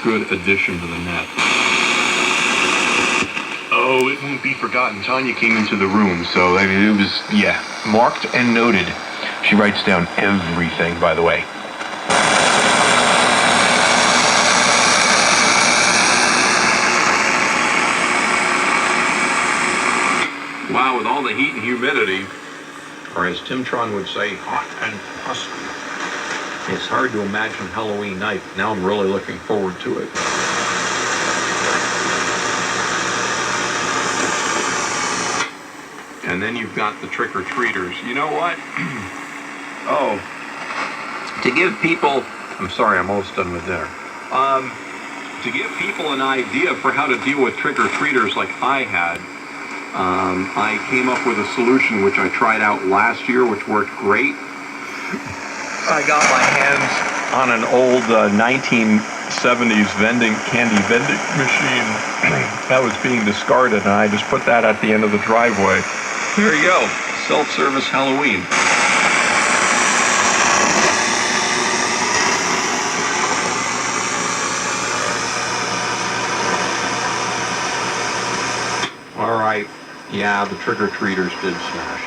good addition to the net. Oh, it won't be forgotten. Tanya came into the room, so I mean, it was, yeah, marked and noted. She writes down everything, by the way. Wow, with all the heat and humidity, or as Tim Tron would say, hot and husky, it's hard to imagine Halloween night. Now I'm really looking forward to it. And then you've got the trick-or-treaters. You know what? Oh, to give people, I'm sorry, I'm almost done with dinner. To give people an idea for how to deal with trick-or-treaters like I had, I came up with a solution which I tried out last year, which worked great. I got my hands on an old 1970s candy vending machine that was being discarded, and I just put that at the end of the driveway. There you go, self-service Halloween. All right, yeah, the trick-or-treaters did smash.